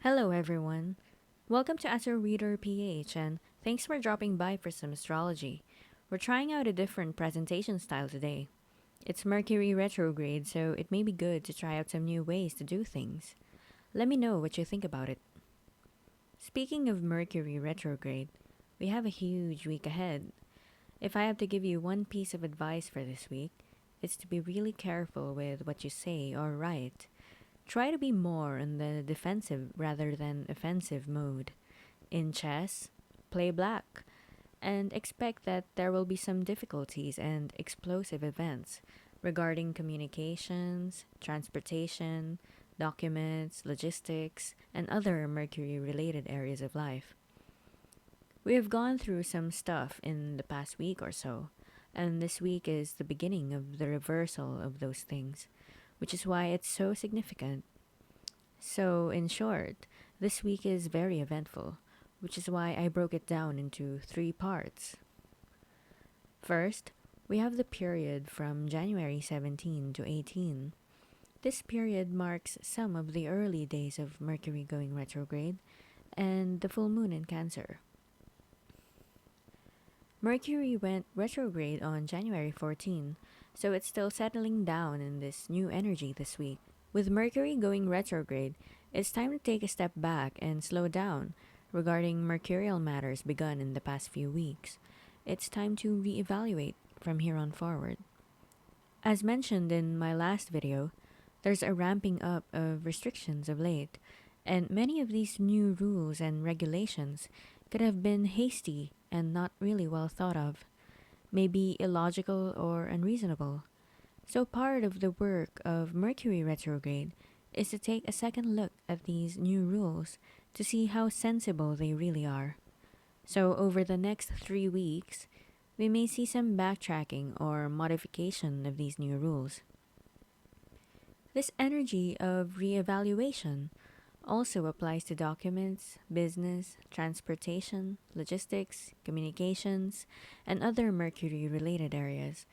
Hello, everyone. Welcome to Astro Reader PH, and thanks for dropping by for some astrology. We're trying out a different presentation style today. It's Mercury Retrograde, so it may be good to try out some new ways to do things. Let me know what you think about it. Speaking of Mercury Retrograde, we have a huge week ahead. If I have to give you one piece of advice for this week, it's to be really careful with what you say or write. Try to be more on the defensive rather than offensive mode. In chess, play black, and expect that there will be some difficulties and explosive events regarding communications, transportation, documents, logistics, and other Mercury related areas of life. We have gone through some stuff in the past week or so, and this week is the beginning of the reversal of those things, which is why it's so significant. So, in short, this week is very eventful, which is why I broke it down into three parts. First, we have the period from January 17 to 18. This period marks some of the early days of Mercury going retrograde and the full moon in Cancer. Mercury went retrograde on January 14, so it's still settling down in this new energy this week. With Mercury going retrograde, it's time to take a step back and slow down regarding mercurial matters begun in the past few weeks. It's time to reevaluate from here on forward. As mentioned in my last video, there's a ramping up of restrictions of late, and many of these new rules and regulations could have been hasty and not really well thought of, maybe illogical or unreasonable. So, part of the work of Mercury retrograde is to take a second look at these new rules to see how sensible they really are. So, over the next 3 weeks, we may see some backtracking or modification of these new rules. This energy of reevaluation also applies to documents, business, transportation, logistics, communications, and other Mercury related areas.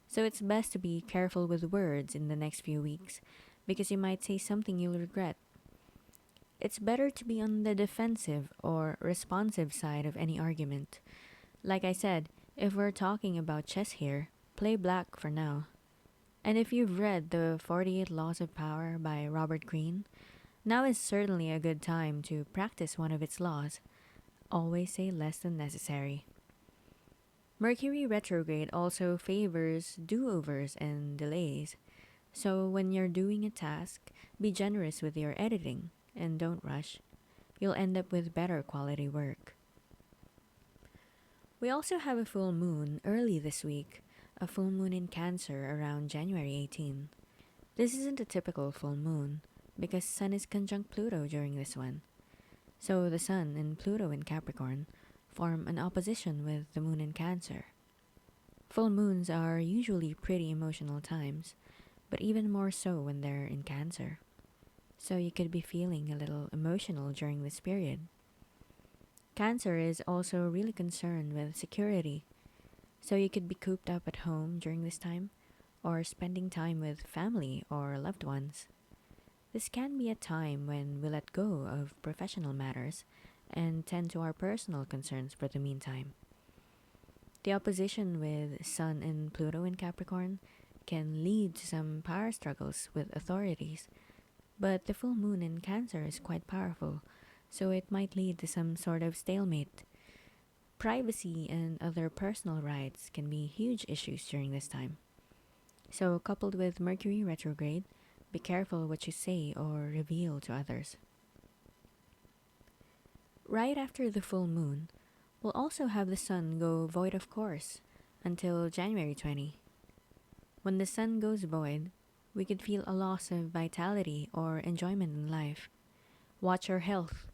So it's best to be careful with words in the next few weeks because you might say something you'll regret. It's better to be on the defensive or responsive side of any argument. Like I said, if we're talking about chess here, play black for now. And if you've read the 48 Laws of Power by Robert Greene, now is certainly a good time to practice one of its laws. Always say less than necessary. Mercury retrograde also favors do-overs and delays. So when you're doing a task, be generous with your editing and don't rush. You'll end up with better quality work. We also have a full moon early this week, a full moon in Cancer around January 18. This isn't a typical full moon because Sun is conjunct Pluto during this one. So the Sun and Pluto in Capricorn form an opposition with the moon in Cancer. Full moons are usually pretty emotional times, but even more so when they're in Cancer. So you could be feeling a little emotional during this period. Cancer is also really concerned with security, so you could be cooped up at home during this time or spending time with family or loved ones. This can be a time when we let go of professional matters and tend to our personal concerns for the meantime. The opposition with Sun and Pluto in Capricorn can lead to some power struggles with authorities, but the full moon in Cancer is quite powerful, so it might lead to some sort of stalemate. Privacy and other personal rights can be huge issues during this time. So, coupled with Mercury retrograde, be careful what you say or reveal to others. Right after the full moon, we'll also have the Sun go void of course until January 20. When the Sun goes void, we could feel a loss of vitality or enjoyment in life. Watch your health.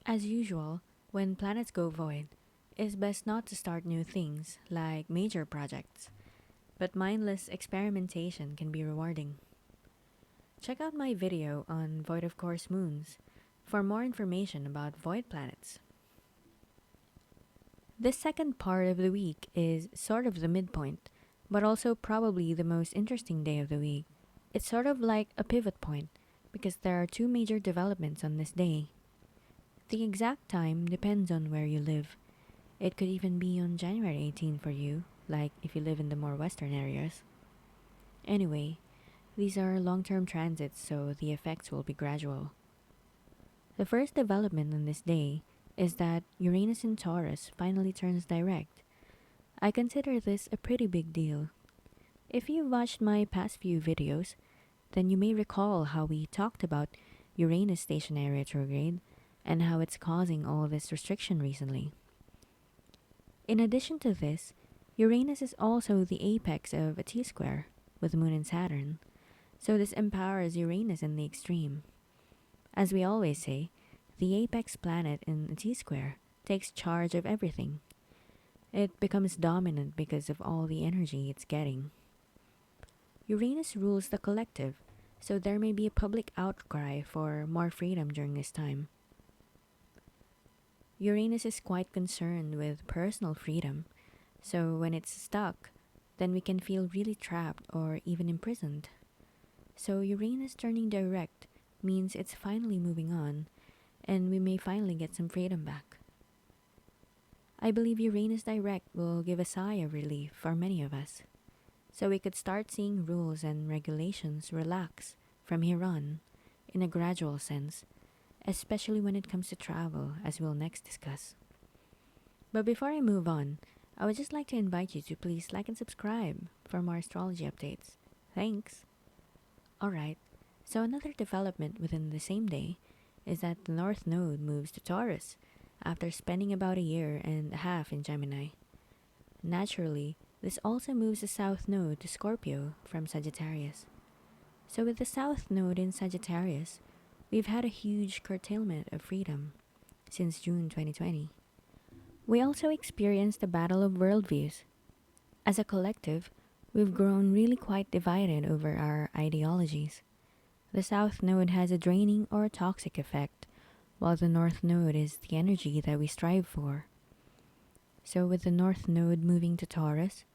As usual, when planets go void, it's best not to start new things like major projects, but mindless experimentation can be rewarding. Check out my video on void of course moons for more information about void planets. This second part of the week is sort of the midpoint, but also probably the most interesting day of the week. It's sort of like a pivot point because there are two major developments on this day. The exact time depends on where you live. It could even be on January 18 for you, like if you live in the more western areas. Anyway, these are long-term transits, so the effects will be gradual. The first development on this day is that Uranus in Taurus finally turns direct. I consider this a pretty big deal. If you've watched my past few videos, then you may recall how we talked about Uranus stationary retrograde and how it's causing all this restriction recently. In addition to this, Uranus is also the apex of a T-square with Moon and Saturn, so this empowers Uranus in the extreme. As we always say, the apex planet in a T-square takes charge of everything. It becomes dominant because of all the energy it's getting. Uranus rules the collective, so there may be a public outcry for more freedom during this time. Uranus is quite concerned with personal freedom, so when it's stuck, then we can feel really trapped or even imprisoned. So Uranus turning direct means it's finally moving on, and we may finally get some freedom back. I believe Uranus direct will give a sigh of relief for many of us, so we could start seeing rules and regulations relax from here on in a gradual sense, especially when it comes to travel, as we'll next discuss. But before I move on, I would just like to invite you to please like and subscribe for more astrology updates. Thanks! Alright, so another development within the same day is that the North Node moves to Taurus after spending about a year and a half in Gemini. Naturally, this also moves the South Node to Scorpio from Sagittarius. So with the South Node in Sagittarius, we've had a huge curtailment of freedom since June 2020. We also experienced the battle of worldviews. As a collective, we've grown really quite divided over our ideologies. The South Node has a draining or toxic effect, while the North Node is the energy that we strive for. So with the North Node moving to Taurus,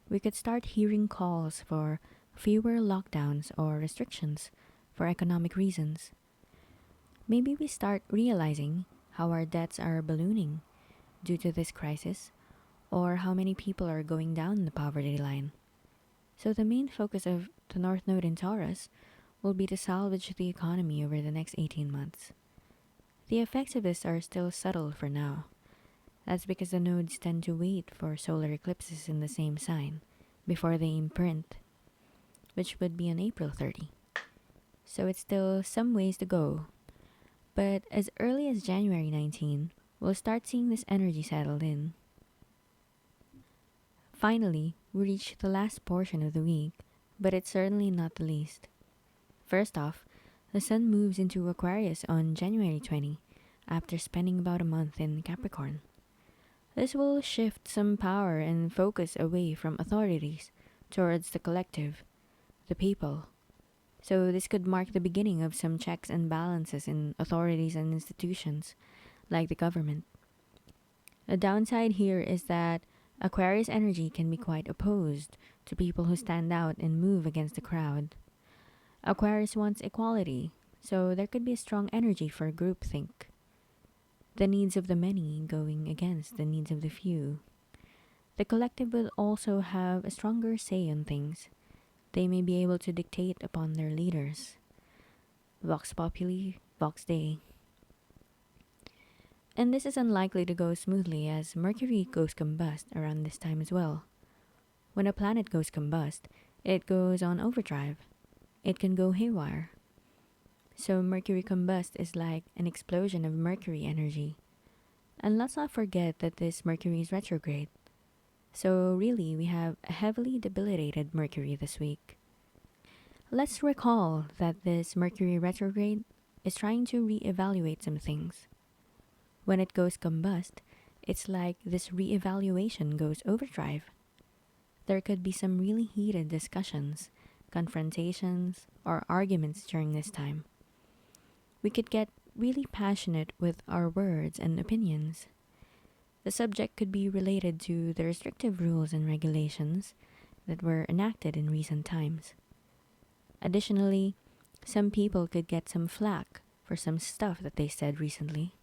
we could start hearing calls for fewer lockdowns or restrictions for economic reasons. Maybe we start realizing how our debts are ballooning due to this crisis, or how many people are going down the poverty line. So the main focus of the North Node in Taurus will be to salvage the economy over the next 18 months. The effects of this are still subtle for now. That's because the nodes tend to wait for solar eclipses in the same sign before they imprint, which would be on April 30. So it's still some ways to go. But as early as January 19, we'll start seeing this energy settled in. Finally, we reach the last portion of the week, but it's certainly not the least. First off, the Sun moves into Aquarius on January 20 after spending about a month in Capricorn. This will shift some power and focus away from authorities towards the collective, the people. So this could mark the beginning of some checks and balances in authorities and institutions, like the government. The downside here is that Aquarius energy can be quite opposed to people who stand out and move against the crowd. Aquarius wants equality, so there could be a strong energy for groupthink. The needs of the many going against the needs of the few. The collective will also have a stronger say on things. They may be able to dictate upon their leaders. Vox Populi, Vox Dei. And this is unlikely to go smoothly as Mercury goes combust around this time as well. When a planet goes combust, it goes on overdrive. It can go haywire. So Mercury Combust is like an explosion of Mercury energy. And let's not forget that this Mercury is retrograde. So really, we have a heavily debilitated Mercury this week. Let's recall that this Mercury retrograde is trying to re-evaluate some things. When it goes combust, it's like this re-evaluation goes overdrive. There could be some really heated discussions, confrontations, or arguments during this time. We could get really passionate with our words and opinions. The subject could be related to the restrictive rules and regulations that were enacted in recent times. Additionally, some people could get some flack for some stuff that they said recently.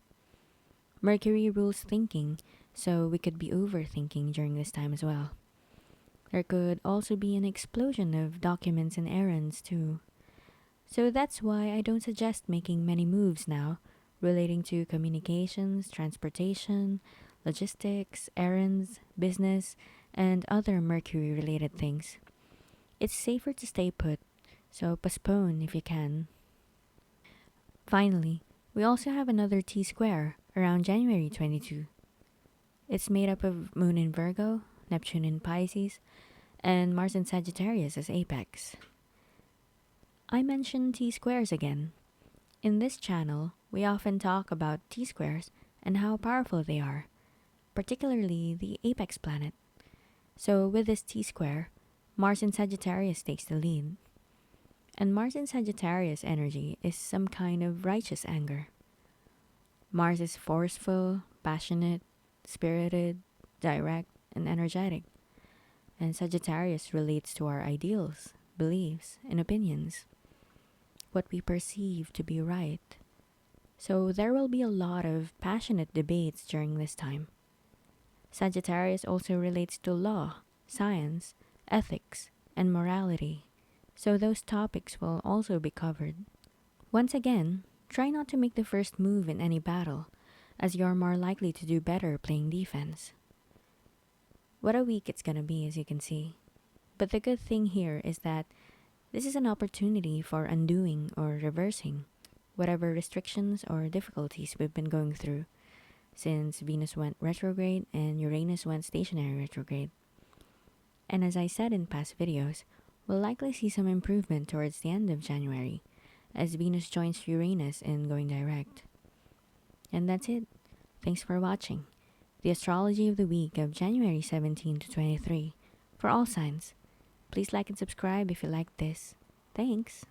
Mercury rules thinking, so we could be overthinking during this time as well. There could also be an explosion of documents and errands too. So that's why I don't suggest making many moves now relating to communications, transportation, logistics, errands, business, and other Mercury related things. It's safer to stay put, so postpone if you can. Finally, we also have another T square around January 22. It's made up of Moon in Virgo, Neptune in Pisces, and Mars in Sagittarius as apex. I mentioned T squares again. In this channel, we often talk about T squares and how powerful they are, particularly the apex planet. So with this T square, Mars in Sagittarius takes the lead. And Mars in Sagittarius energy is some kind of righteous anger. Mars is forceful, passionate, spirited, direct, and energetic. And Sagittarius relates to our ideals, beliefs, and opinions, what we perceive to be right. So there will be a lot of passionate debates during this time. Sagittarius also relates to law, science, ethics, and morality. So those topics will also be covered. Once again, try not to make the first move in any battle, as you're more likely to do better playing defense. What a week it's gonna be, as you can see. But the good thing here is that this is an opportunity for undoing or reversing whatever restrictions or difficulties we've been going through since Venus went retrograde and Uranus went stationary retrograde. And as I said in past videos, we'll likely see some improvement towards the end of January as Venus joins Uranus in going direct. And that's it. Thanks for watching the astrology of the week of January 17 to 23 for all signs. Please like and subscribe if you like this. Thanks.